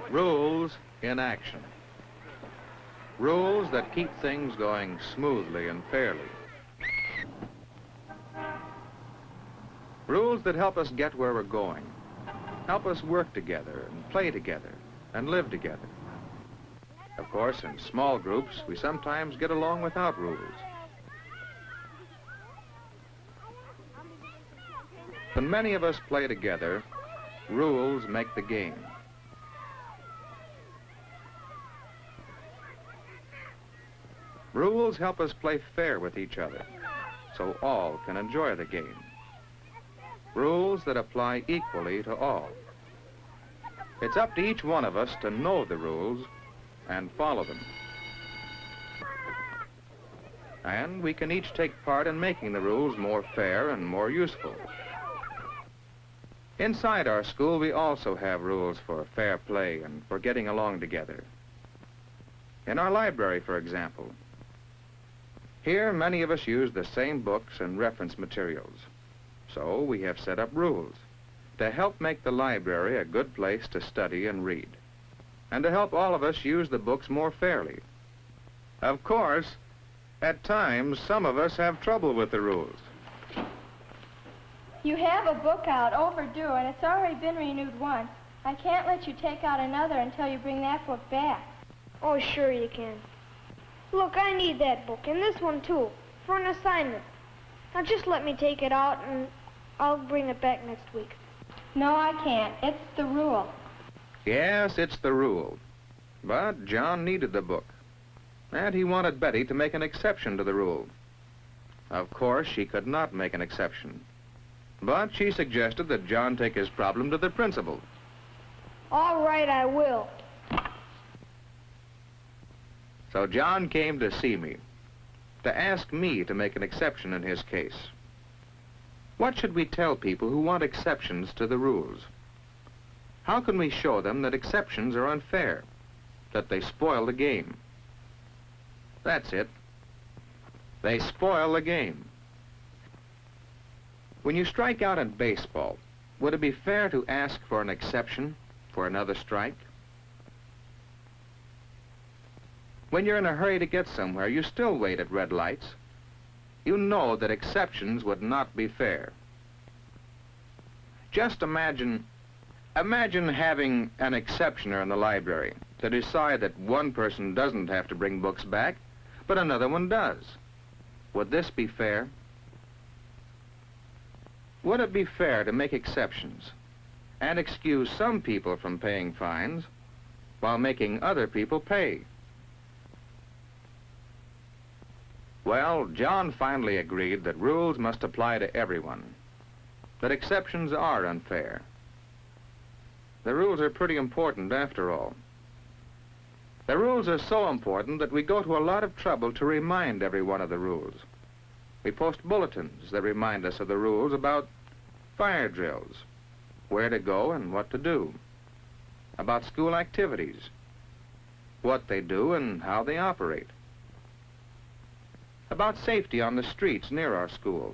Rules in action. Rules that keep things going smoothly and fairly. Rules that help us get where we're going, help us work together and play together and live together. Of course, in small groups, we sometimes get along without rules. When many of us play together, rules make the game. Rules help us play fair with each other, so all can enjoy the game. Rules that apply equally to all. It's up to each one of us to know the rules and follow them. And we can each take part in making the rules more fair and more useful. Inside our school, we also have rules for fair play and for getting along together. In our library, for example, here many of us use the same books and reference materials. So we have set up rules to help make the library a good place to study and read, and to help all of us use the books more fairly. Of course, at times, some of us have trouble with the rules. You have a book out, overdue, and it's already been renewed once. I can't let you take out another until you bring that book back. Oh, sure you can. Look, I need that book, and this one too, for an assignment. Now just let me take it out, and I'll bring it back next week. No, I can't. It's the rule. Yes, it's the rule. But John needed the book, and he wanted Betty to make an exception to the rule. Of course, she could not make an exception, but she suggested that John take his problem to the principal. All right, I will. So John came to see me, to ask me to make an exception in his case. What should we tell people who want exceptions to the rules? How can we show them that exceptions are unfair, that they spoil the game? That's it. They spoil the game. When you strike out in baseball, would it be fair to ask for an exception for another strike? When you're in a hurry to get somewhere, you still wait at red lights. You know that exceptions would not be fair. Just imagine having an exceptioner in the library to decide that one person doesn't have to bring books back, but another one does. Would this be fair? Would it be fair to make exceptions and excuse some people from paying fines while making other people pay? Well, John finally agreed that rules must apply to everyone, that exceptions are unfair. The rules are pretty important after all. The rules are so important that we go to a lot of trouble to remind everyone of the rules. We post bulletins that remind us of the rules about fire drills, where to go and what to do, about school activities, what they do and how they operate, about safety on the streets near our school,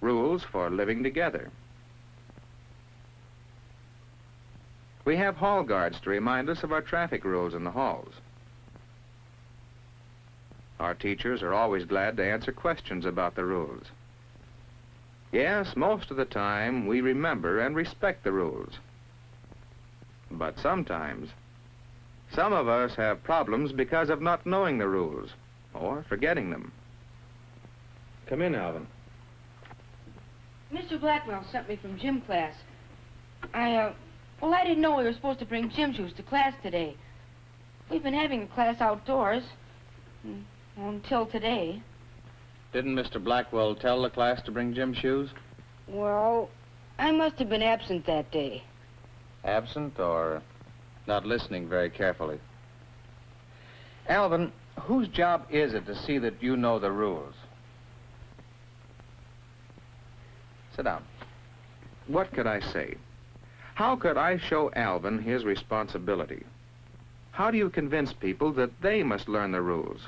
rules for living together. We have hall guards to remind us of our traffic rules in the halls. Our teachers are always glad to answer questions about the rules. Yes, most of the time we remember and respect the rules. But sometimes, some of us have problems because of not knowing the rules or forgetting them. Come in, Alvin. Mr. Blackwell sent me from gym class. Well, I didn't know we were supposed to bring gym shoes to class today. We've been having a class outdoors until today. Didn't Mr. Blackwell tell the class to bring gym shoes? Well, I must have been absent that day. Absent or not listening very carefully? Alvin, whose job is it to see that you know the rules? Sit down. What could I say? How could I show Alvin his responsibility? How do you convince people that they must learn the rules?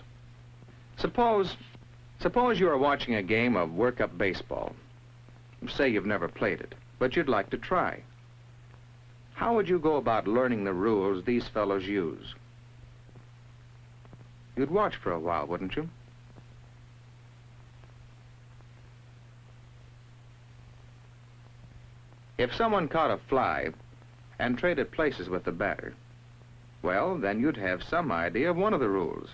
Suppose you are watching a game of work-up baseball. Say you've never played it. but you'd like to try. How would you go about learning the rules these fellows use? You'd watch for a while, wouldn't you? If someone caught a fly and traded places with the batter, well, then you'd have some idea of one of the rules.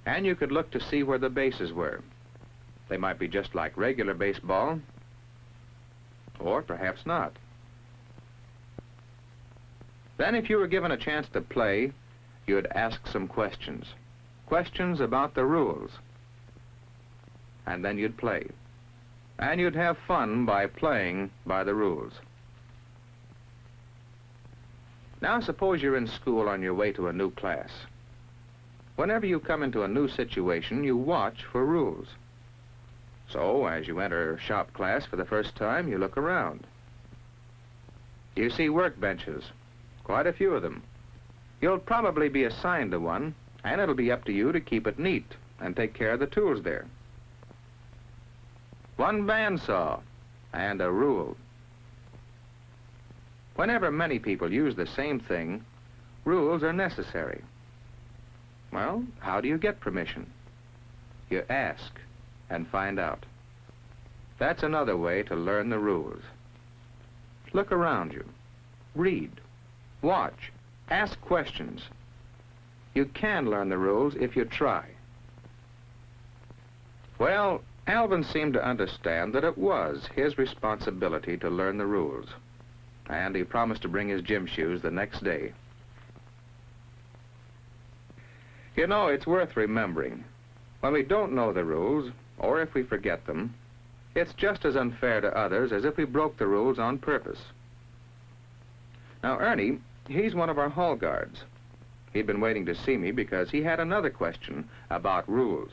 And you could look to see where the bases were. They might be just like regular baseball, or perhaps not. Then if you were given a chance to play, you'd ask some questions. Questions about the rules. And then you'd play. And you'd have fun by playing by the rules. Now suppose you're in school on your way to a new class. Whenever you come into a new situation, you watch for rules. So, as you enter shop class for the first time, you look around. You see workbenches, quite a few of them. You'll probably be assigned to one, and it'll be up to you to keep it neat and take care of the tools there. One bandsaw and a rule. Whenever many people use the same thing, rules are necessary. Well, how do you get permission? You ask and find out. That's another way to learn the rules. Look around you. Read. Watch. Ask questions. You can learn the rules if you try. Well, Alvin seemed to understand that it was his responsibility to learn the rules, and he promised to bring his gym shoes the next day. You know, it's worth remembering. When we don't know the rules, or if we forget them, it's just as unfair to others as if we broke the rules on purpose. Now, Ernie, he's one of our hall guards. He'd been waiting to see me because he had another question about rules.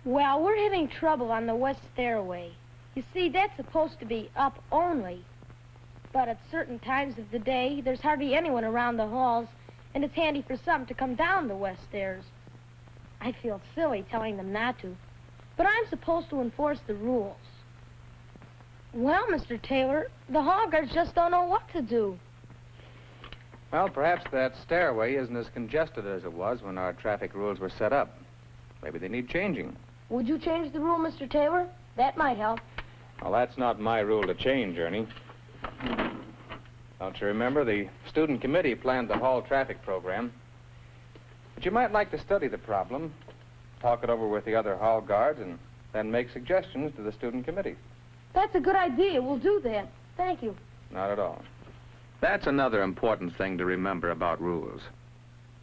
Well, we're having trouble on the west stairway. You see, that's supposed to be up only. But at certain times of the day, there's hardly anyone around the halls, and it's handy for some to come down the west stairs. I feel silly telling them not to, but I'm supposed to enforce the rules. Well, Mr. Taylor, the hall guards just don't know what to do. Well, perhaps that stairway isn't as congested as it was when our traffic rules were set up. Maybe they need changing. Would you change the rule, Mr. Taylor? That might help. Well, that's not my rule to change, Ernie. Don't you remember, the student committee planned the hall traffic program? But you might like to study the problem, talk it over with the other hall guards, and then make suggestions to the student committee. That's a good idea. We'll do that. Thank you. Not at all. That's another important thing to remember about rules.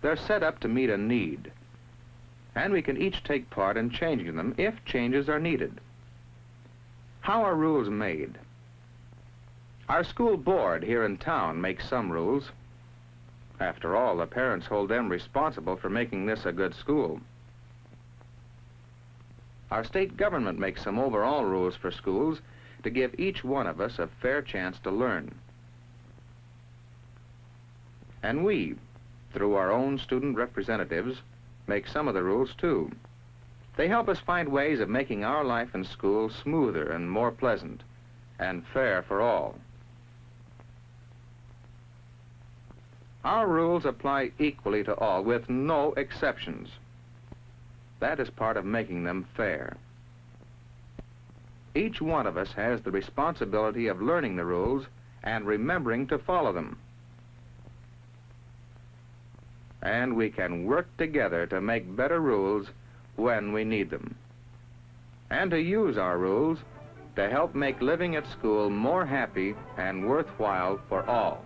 They're set up to meet a need, and we can each take part in changing them if changes are needed. How are rules made? Our school board here in town makes some rules. After all, the parents hold them responsible for making this a good school. Our state government makes some overall rules for schools to give each one of us a fair chance to learn. And we, through our own student representatives, make some of the rules too. They help us find ways of making our life in school smoother and more pleasant, and fair for all. Our rules apply equally to all, with no exceptions. That is part of making them fair. Each one of us has the responsibility of learning the rules and remembering to follow them. And we can work together to make better rules when we need them, and to use our rules to help make living at school more happy and worthwhile for all.